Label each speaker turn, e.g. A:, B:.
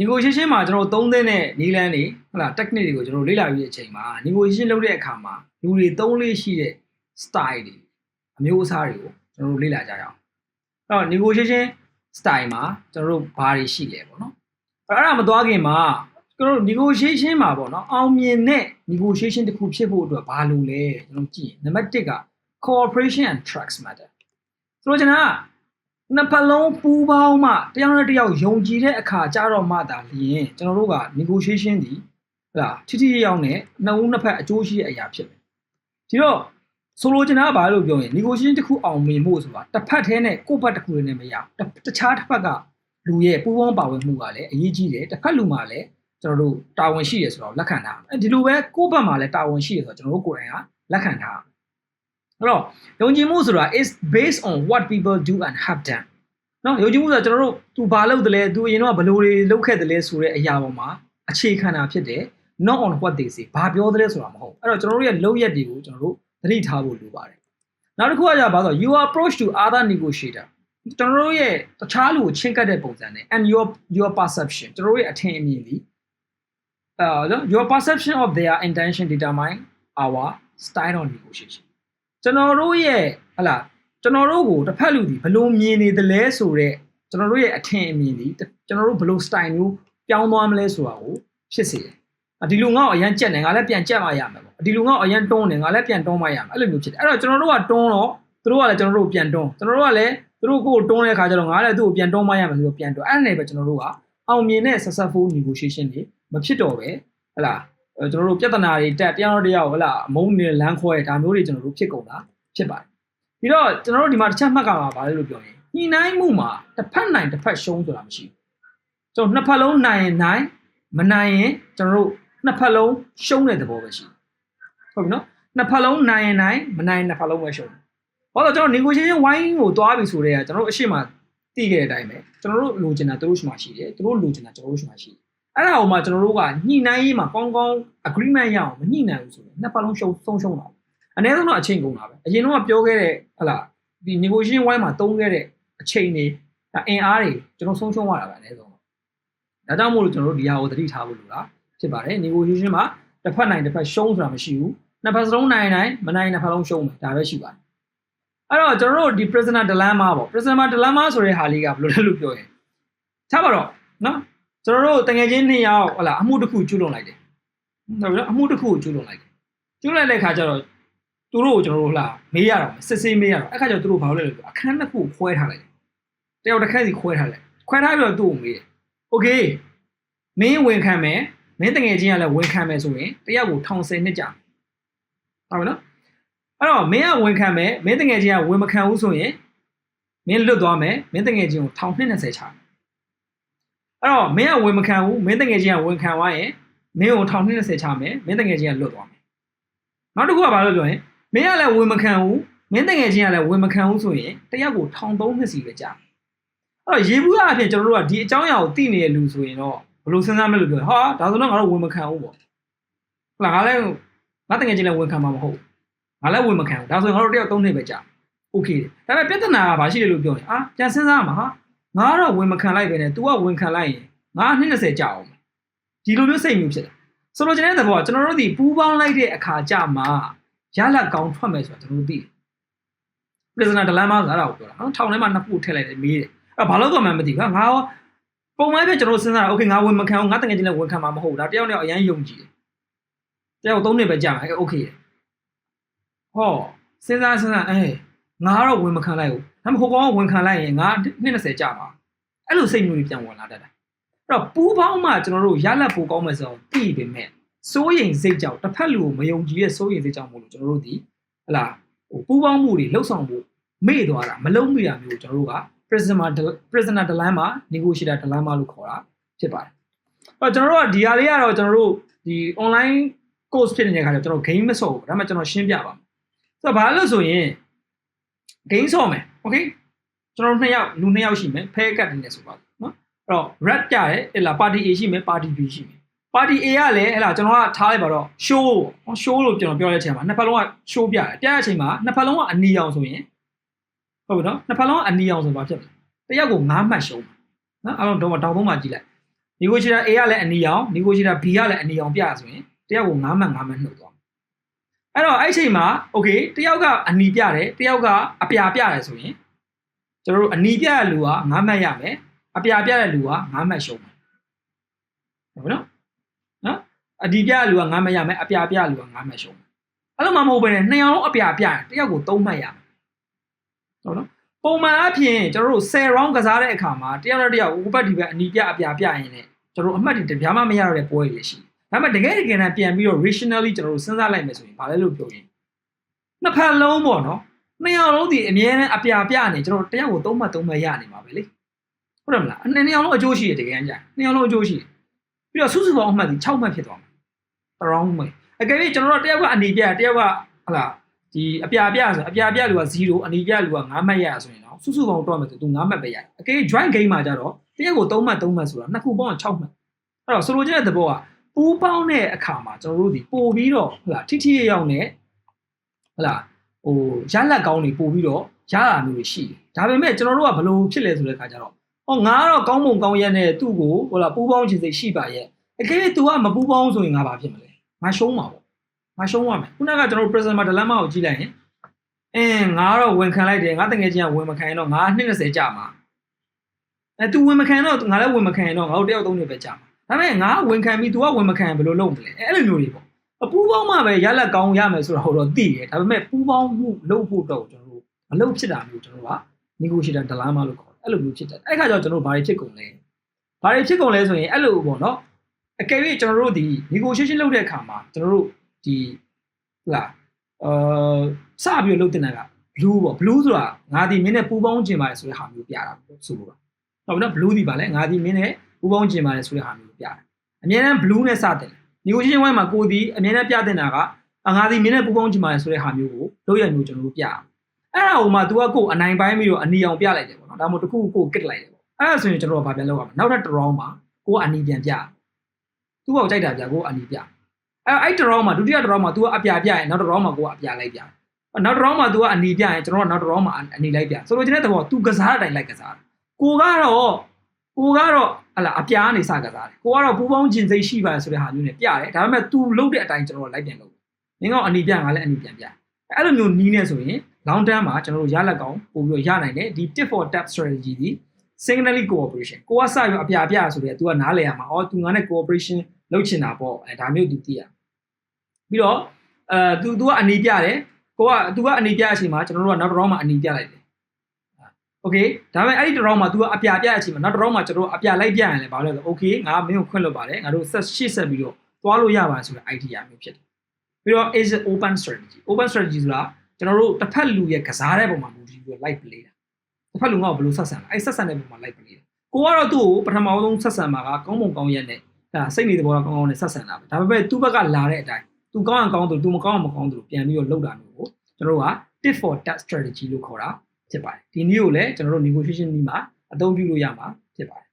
A: negotiation မှာကျွန်တော်သုံးသင့်တဲ့နည်းလမ်းတွေဟုတ်လား technique တွေကိုကျွန်တော်လေ့လာပြီးတဲ့အချိန်မှာ negotiation လုပ်တဲ့အခါမှာလူတွေသုံးလေးရှိတဲ့ style တွေအမျိုးအစားတွေကိုကျွန်တော်တို့လေ့လာကြရအောင်အဲ့တော့ negotiation style မှာကျွန်တော်တို့ဘာတွေရှိလဲပေါ့နော်အဲ့ဒါမသွားခင်မှာကျွန်တော်တို့ negotiation မှာပေါ့နော်အောင်မြင်တဲ့ negotiation တစ်ခုဖြစ်ဖို့အတွက်ဘာလို့လဲကျွန်တော်ကြည့်နံပါတ်1က cooperation and trust matter ဆိုတော့ကျွန်တော်နှစ်ဖက်လုံးပူးပေါင်းမှတယောက်နဲ့တယောက်ယုံကြည်တဲ့အခါကြတော့မှသာလျင်ကျွန်တော်တို့က negotiation ဒီဟလာထိထိရောက်နဲ့နှစ်ဦးနှစ်ဖက်အကျိုးရှိတဲ့အရာဖြစ်တယ်ဒီတော့ဆိုလိုချင်တာကဘာလို့ပြောရင် negotiation တစ်ခုအောင်မြင်ဖို့ဆိုတာတစ်ဖက်ထဲနဲ့ကိုယ့်ဘက်တစ်ခုနဲ့မရတခြားတစ်ဖက်ကလူရဲ့ပူးပေါင်းပါဝင်မှုကလည်းအရေးကြီးတယ်တစ်ဖက်လူမှလည်းကျွန်တော်တို့တာဝန်ရှိတယ်ဆိုတော့လက်ခံထားအဲဒီလိုပဲကိုယ့်ဘက်မှာလည်းတာဝန်ရှိတယ်ဆိုတော့ကျွန်တော်တို့ကိုယ်တိုင်ကလက်ခံထားအဲ့တော့ယုံကြည်မှုဆိုတာ is based on what people do and have done နော်ယုံကြည်မှုဆိုတာကျွန်တော်တို့သူဘာလုပ်တယ်လဲသူအရင်တော့ဘယ်လိုတွေလုပ်ခဲ့တယ်လဲဆိုတဲ့အရာပေါ်မှာအခြေခံတာဖြစ်တယ် not on what they say ဘာပြောတယ်လဲဆိုတာမဟုတ်အဲ့တော့ကျွန်တော်တို့ရဲ့လုပ်ရက်တွေကိုကျွန်တော်တို့သတိထားဖို့လိုပါတယ်နောက်တစ်ခုကကြပါဆို your approach to other negotiator ကျွန်တော်တို့ရဲ့တခြားလူကိုချင်းကပ်တဲ့ပုံစံနဲ့ and your perception ကျွန်တော်တို့ရဲ့အထင်အမြင်ဒီ your perception of their intention determine our style of negotiation ကျွန်တော်တို့ရဲ့ဟလာကျွန်တော်တို့ကိုတစ်ဖက်လူဒီဘလို့မြင်နေတယ်လဲဆိုတော့ကျွန်တော်တို့ရဲ့အထင်အမြင်ဒီကျွန်တော်တို့ဘလို့ style မျိုးပြောင်းသွားမလဲဆိုတာကိုဖြစ်စေတယ်ဒီလူငါ့ကိုအရန်ကြက်နေငါလည်းပြန်ကြက်မှရမယ်ပေါ့ဒီလူငါ့ကိုအရန်တွန်းနေငါလည်းပြန်တွန်းမှရမယ်အဲ့လိုမျိုးဖြစ်တယ်အဲ့တော့ကျွန်တော်တို့ကတွန်းတော့သူတို့ကလည်းကျွန်တော်တို့ပြန်တွန်းကျွန်တော်တို့ကလည်းသူတို့ကိုတွန်းတဲ့အခါကျတော့ငါလည်းသူ့ကိုပြန်တွန်းမှရမယ်ဆိုတော့ပြန်တွန်းအဲ့ဒါနဲ့ပဲကျွန်တော်တို့ကအောင်မြင်တဲ့ successful negotiation တွေမဖြစ်တော့ပဲဟလာကျွန်တော်တို့ပြဿနာတွေတက်တရားတော်တရားဟလာမုန်းနေလမ်းခွဲဒါမျိုးတွေကျွန်တော်တို့ဖြစ်ကုန်တာဖြစ်ပါတယ်ပြီးတော့ကျွန်တော်တို့ဒီမှာတစ်ချက်မှတ်ကမှာပါလေလို့ပြောရင်ညှိနှိုင်းမှုမှာတစ်ဖက်နိုင်တစ်ဖက်ရှုံးဆိုတာမရှိဘူးကျွန်တော်နှစ်ဖက်လုံးနိုင်ရင်နိုင်မနိုင်ရင်ကျွန်တော်တို့နှစ်ဖက်လုံးရှုံးတဲ့သဘောပဲရှိဟုတ်ပြီနော်နှစ်ဖက်လုံးနိုင်ရင်နိုင်မနိုင်နှစ်ဖက်လုံးပဲရှုံးဘာလို့ကျွန်တော် negotiation ဝိုင်းကိုတွားပြီဆိုတဲ့ကကျွန်တော်တို့အရှိမသိခဲ့တဲ့အတိုင်းပဲကျွန်တော်တို့လိုချင်တာတို့ရှိမှရှိတယ်တို့လိုချင်တာကျွန်တော်တို့ရှိမှရှိတယ်အဲ့ဒါကိုမှကျွန်တော်တို့ကညှိနှိုင်းရေးမှာကောင်းကောင်း agreement ရအောင်မညှိနှိုင်းဘူးဆိုရင်နှစ်ဖက်လုံးဆုံးရှုံးတာအနည်းဆုံးတော့အချိန်ကုန်တာပဲအရင်တော့ပြောခဲ့တဲ့ဟလာဒီ negotiation ဝိုင်းမှာတုံးခဲ့တဲ့အချိန်တွေအင်အားတွေကျွန်တော်ဆုံးရှုံးရတာပဲအနည်းဆုံးဒါကြောင့်မို့လို့ကျွန်တော်တို့ဒီဟာကိုသတိထားဖို့လိုတာဖြစ်ပါတယ် negotiation မှာတစ်ဖက်နိုင်တစ်ဖက်ရှုံးဆိုတာမရှိဘူးနှစ်ဖက်စလုံးနိုင်နိုင်မနိုင်နှစ်ဖက်လုံးရှုံးတယ်ဒါပဲရှိပါတယ်အဲ့တော့ကျွန်တော်တို့ဒီ prisoner dilemma ပေါ့ prisoner dilemma ဆိုတဲ့ဟာလေးကဘယ်လိုလဲလို့ပြောရင်ထားပါတော့နော်ကျွန်တော်တို့တကယ်ချင်းနှစ်ယောက်ဟလာအမှုတစ်ခုကျူးလွန်လိုက်တယ်ဟုတ်ပြီနော်အမှုတစ်ခုကိုကျူးလွန်လိုက်တယ်ကျူးလွန်တဲ့ခါကျတော့သူတို့ကိုကျွန်တော်တို့ဟလာမေးရတော့စစ်ဆေးမေးရတော့အဲ့ခါကျတော့သူတို့ဘာလို့လဲလို့အခန်းတစ်ခုကိုခွဲထားလိုက်တယ်တယောက်တစ်ခန်းစီခွဲထားလိုက်ခွဲထားပြီးတော့သူ့ကိုမေးတယ်โอเคမင်းဝင်ခံမယ်မင်းတငယ်ချင်းကလည်းဝင်ခံမယ်ဆိုရင်တယောက်ကို10နှစ်ကြာဟုတ်ပြီနော်အဲ့တော့မင်းကဝင်ခံမယ်မင်းတငယ်ချင်းကဝင်မခံဘူးဆိုရင်မင်းလွတ်သွားမယ်မင်းတငယ်ချင်းကို1020ချအဲ့တော့မင်းကဝင်မခံဘူးမင်းတငယ်ချင်းကဝင်ခံသွားရင်မင်းကို1020ချမယ်မင်းတငယ်ချင်းကလွတ်သွားမယ်နောက်တစ်ခုကဘာလို့ပြောရင်မင်းကလည်းဝင်မခံဘူးမင်းတငယ်ချင်းကလည်းဝင်မခံဘူးဆိုရင်တယောက်ကို1300စီပဲကြာအဲ့တော့ရေဘူးအဖြစ်ကျွန်တော်တို့ကဒီအကြောင်းအရာကိုသိနေတဲ့လူဆိုရင်တော့ဘယ်လိုစဉ်းစားမလဲလို့ပြောဟာဒါဆိုတော့ငါတို့ဝင်မခံဘူးပေါ့ဟုတ်လားငါလည်းငါတကယ်ချင်းလည်းဝင်ခံမှာမဟုတ်ငါလည်းဝင်မခံဘူးဒါဆိုရင်ငါတို့တယောက်3နှစ်ပဲကြာโอเคဒါပေမဲ့ပြဿနာကဘာရှိလဲလို့ပြောရင်ပြန်စဉ်းစားမှာဟာငါတော့ဝင်မခံလိုက်ပဲနဲ့ तू ကဝင်ခံလိုက်ရင်ငါ20ကြာအောင်ဒီလိုမျိုးစိတ်မျိုးဖြစ်တယ်ဆိုလိုချင်တဲ့သဘောကကျွန်တော်တို့ဒီပူးပေါင်းလိုက်တဲ့အခါကြမှာရလက်ကောင်းထွက်မယ်ဆိုတာကျွန်တော်တို့သိတယ် prisoner dilemma ဆိုတာအဲ့ဒါကိုပြောတာနော်ထောင်ထဲမှာနှစ်ခုထည့်လိုက်တယ်မေးတယ်အဲ့ဘာလို့တော့မှမသိဘူးငါရောပုံမှန်ပဲကျွန်တော်စဉ်းစားတာโอเคငါဝင်မခံဘူးငါတကယ်ချင်းလည်းဝင်ခံမှာမဟုတ်ဘူးဒါတယောက်နဲ့အရန်ယုံကြည်တယ်တယောက်3နှစ်ပဲကြာမှာโอเคဟောစဉ်းစားငါတော့ဝင်မခံလိုက်ဘူးဒါမှမဟုတ်ကောဝင်ခံလိုက်ရင်ငါ20ကြာမှာအဲ့လိုစိတ်မျိုးကြီးပြန်ဝင်လာတတ်တာအဲ့တော့ပူးပေါင်းမှကျွန်တော်တို့ရလက်ပိုကောင်းမယ်ဆိုတော့သိပေမဲ့စိုးရိမ်စိတ်ကြောင့်တစ်ဖက်လူကိုမယုံကြည်ရဲ့စိုးရိမ်စိတ်ကြောင့်မို့လို့ကျွန်တော်တို့ဒီဟလာပူးပေါင်းမှုတွေလှုပ်ဆောင်မှုမေ့သွားတာမလုံးမိတာမျိုးကျွန်တော်တို့က prisoner dilemma negotiator dilemma လို့ခေါ်တာဖြစ်ပါတယ်အဲ့တော့ကျွန်တော်တို့ကဒီဟာလေးကတော့ကျွန်တော်တို့ဒီ online course ဖြစ်နေတဲ့ခါကျတော့ကျွန်တော် game မဆော့ဘူးဒါမှကျွန်တော်ရှင်းပြပါမယ်ဆိုတော့ဘာလို့ဆိုရင် game ဆော့မယ် okay ကျွန်တော်လူ2ယောက်ရှိမယ် pair card နေဆိုပါနော်အဲ့တော့ red ပြတယ်ဟဲ့လား party A ရှိမယ် party B ရှိမယ် party A ကလည်းဟဲ့လားကျွန်တော်ကထားလိုက်ပါတော့ show လို့ကျွန်တော်ပြောတဲ့အချိန်မှာနှစ်ဖက်လုံးက show ပြတယ်ပြတဲ့အချိန်မှာနှစ်ဖက်လုံးကအနီအောင်ဆိုရင်ဟုတ်ပြီနော်နှစ်ဖက်လုံးကအနီအောင်ဆိုဘာဖြစ်လဲတယောက်ကို9မှတ်ရှုံးနော်အားလုံးတော့တောင်သုံးမှကြည့်လိုက် negotiator A ကလည်းအနီရောင် negotiator B ကလည်းအနီရောင်ပြဆိုရင်တယောက်ကို9မှတ်9မှတ်နှုတ်သွားအဲ့တော့အဲ့ချိန်မှာ okay တယောက်ကအနီပြတယ်တယောက်ကအပြာပြတယ်ဆိုရင်ကျွန်တော်တို့အနီပြတဲ့လူက9မှတ်ရမယ်အပြာပြတဲ့လူက9မှတ်ရှုံးမယ်ဟုတ်နော်အဒီပြတဲ့လူက9မှတ်ရမယ်အပြာပြတဲ့လူက9မှတ်ရှုံးမယ်အဲ့လိုမှမဟုတ်ဘဲနဲ့နှစ်ယောက်လုံးအပြာပြရင်တယောက်ကို3မှတ်ရမယ်ဟုတ်နော်ပုံမှန်အဖြစ်ကျွန်တော်တို့10 round ကစားတဲ့အခါမှာတယောက်နဲ့တယောက်ဥပတ်ဒီပဲအနီပြအပြာပြရင်လည်းကျွန်တော်တို့အမှတ်တွေတပြားမှမရတော့တဲ့ပွဲတွေရှိဒါပေမဲ့တကယ်တမ်းပြန်ပြီးတော့ rationally ကျွန်တော်တို့စဉ်းစားလိုက်မယ်ဆိုရင်ဘာလဲလို့ပြောရင်နှစ်ဖက်လုံးပေါ့နော်နှစ်ယောက်လုံးဒီအမြဲတမ်းအပြာပြနေကျွန်တော်တယောက်ကို3မှတ်3မှတ်ရနေမှာပဲလေဟုတ်တယ်မလားနှစ်ယောက်လုံးအကျိုးရှိတယ်တကယ်ကြနှစ်ယောက်လုံးအကျိုးရှိတယ်ပြီးတော့စုစုပေါင်းအမှတ်ဒီ6မှတ်ဖြစ်သွားမှာ round မှာအကယ်၍ကျွန်တော်တို့တယောက်ကအနီပြတယောက်ကဟလာဒီအပြာပြဆိုအပြာပြလူက0အနီပြလူက9မှတ်ရဆိုရင်တော့စုစုပေါင်းတော့မယ်ဆိုသူ9မှတ်ပဲရတယ်အကယ် joint game မှာကြတော့တယောက်ကို3မှတ်3မှတ်ဆိုတာနှစ်ခုပေါင်း6မှတ်အဲ့တော့ဆိုလိုချင်တဲ့သဘောကပူးပေါင်းတဲ့အခါမှာကျွန်တော်တို့ဒီပို့ပြီးတော့ဟလာထိထိရောက်နေဟလာဟိုရလက်ကောင်းတွေပို့ပြီးတော့ရတာမျိုးတွေရှိတယ်ဒါပေမဲ့ကျွန်တော်တို့ကဘယ်လိုဖြစ်လဲဆိုတဲ့အခါကျတော့ငါကတော့ကောင်းပုံကောင်းရက်နဲ့သူ့ကိုဟလာပူးပေါင်းခြင်းစိတ်ရှိပါရဲ့အကယ်၍ तू ကမပူးပေါင်းဆိုရင်ငါဘာဖြစ်မလဲငါရှုံးမှာပေါ့ငါရှုံးရမယ်ခုနကကျွန်တော်တို့ present မှာ dilemma ကိုကြည့်လိုက်ရင်ငါတော့ဝင်ခံလိုက်တယ်ငါတကယ်ချင်းကဝင်မခံရင်တော့ငါ220ကြာမှာतू ဝင်မခံတော့ငါလည်းဝင်မခံရင်တော့ငါတို့တယောက်3နှစ်ပဲကြာမှာဒါပေမဲ့ငါဝင်ခံပြီး तू ကဝင်မခံဘယ်လိုလုပ်မလဲအဲ့လိုမျိုးတွေပေါ့အပူပေါင်းမှပဲရလက်ကောင်းရမယ်ဆိုတာဟိုတော့သိတယ်ဒါပေမဲ့ပူပေါင်းမှုလုပ်ဖို့တော့ကျွန်တော်တို့မလုပ်ဖြစ်တာမျိုးကျွန်တော်တို့က negotiator dilemma လို့ခေါ်တယ်အဲ့လိုမျိုးဖြစ်တယ်အဲ့ခါကျတော့ကျွန်တော်တို့ဘာတွေဖြစ်ကုန်လဲဆိုရင်အဲ့လိုပေါ့နော်အကယ်၍ကျွန်တော်တို့ဒီ negotiation လုပ်တဲ့အခါမှာကျွန်တော်တို့ဒီဟလာစပြီးလုပ်တင်တာက blue ပေါ့ blue ဆိုတာငါဒီမင်းနဲ့ပူပေါင်းကျင်ပါတယ်ဆိုတဲ့ဟာမျိုးပြတာဆိုလို့ပါဟုတ်ပြီနော် blue ဒီပါလဲငါဒီမင်းနဲ့ပူပေါင်းကျင်ပါတယ်ဆိုတဲ့ဟာမျိုးပြတာအများနဲ့ blue နဲ့စတယ် negotiation ဝိုင်းမှာကိုဒီအများနဲ့ပြတင်တာကငါဒီမင်းနဲ့ပူပေါင်းကျင်ပါတယ်ဆိုတဲ့ဟာမျိုးကိုလုပ်ရမျိုးကျွန်တော်တို့ပြအဲ့ဒါဟိုမှာ तू ကကိုအနိုင်ပိုင်းပြီးတော့အနီအောင်ပြလိုက်တယ်ပေါ့နော်ဒါမှမဟုတ်တစ်ခုကိုကစ်လိုက်တယ်ပေါ့အဲ့ဒါဆိုရင်ကျွန်တော်တို့ကဘာပြန်လုပ်ရမလဲနောက်ထပ်တစ် round မှာကိုကအနီပြန်ပြသူ့ဘောက်ကြိုက်တာပြကိုအနီပြအဲ့တစ် round မှာဒုတိယတစ် round မှာ तू ကအပြာပြရင်နောက်တစ် round မှာကိုကအပြာလိုက်ပြနောက်တစ် round မှာ तू ကအနီပြရင်ကျွန်တော်ကနောက်တစ် round မှာအနီလိုက်ပြဆိုလိုချင်တဲ့သဘော तू ကစားတဲ့အတိုင်းလိုက်ကစားကိုကတော့ဟလာအပြားနေစကစားတယ်ကိုကတော့ပူပေါင်းခြင်းစိတ်ရှိပါတယ်ဆိုတဲ့ဟာမျိုးနဲ့ပြတယ်ဒါပေမဲ့ तू လုပ်တဲ့အတိုင်းကျွန်တော်လိုက်ပြန်လုပ်မင်းကအနီပြငါလည်းအနီပြန်ပြအဲ့လိုမျိုးနီးနေဆိုရင် long term မှာကျွန်တော်တို့ရလက်ကောင်းပို့ပြီးတော့ရနိုင်တယ်ဒီ tip for tap strategy ဒီ signally cooperation ကိုကစရအပြာပြဆိုတဲ့ तू ကနားလည်ရမှာသူငါနဲ့ cooperation လုပ်ချင်တာပေါ့ဒါမျိုး तू သိရပြီးတော့तू ကအနီပြတယ်ကိုက तू ကအနီပြအချိန်မှာကျွန်တော်တို့ကနောက်တစ် round မှာအနီပြလိုက်တယ်โอเคဒါပေမဲ့အဲ့ဒီတစ် round မှာ तू ကအပြာပြအချိန်မှာနောက်တစ် round မှာကျွန်တော်တို့အပြာလိုက်ပြရင်လည်းဘာလို့လဲဆို okay ငါမင်းကိုခွင့်လွှတ်ပါတယ်ငါတို့ဆက်ပြီးတော့သွားလို့ရပါတယ်ဆိုတဲ့ idea မျိုးဖြစ်တယ်ပြီးတော့ is open strategy ဆိုတာကျွန်တော်တို့တစ်ဖက်လူရဲ့ကစားတဲ့ပုံမှာမူတည်ပြီး like play တာတစ်ဖက်လူကဘယ်လိုဆက်ဆံလဲအဲ့ဆက်ဆံတဲ့ပုံမှာ like play တာကိုကတော့သူ့ကိုပထမဆုံးဆက်ဆံမှာကကောင်းပုံကောင်းရက်နဲ့စိတ်နေတဲ့ဘောကကောင်းကောင်းနဲ့ဆက်ဆံတာပဲဒါပေမဲ့သူ့ဘက်ကလာတဲ့အတိုင်းသူကောင်းအောင်ကောင်းသူသူမကောင်းအောင်မကောင်းသူပြန်ပြီးတော့လုပ်တာမျိုးကိုကျွန်တော်တို့က tip for tap strategy လို့ခေါ်တာဖြစ်ပါတယ်ဒီနည်းကိုလည်းကျွန်တော်တို့ negotiation နည်းမှာအသုံးပြုလို့ရမှာဖြစ်ပါတယ်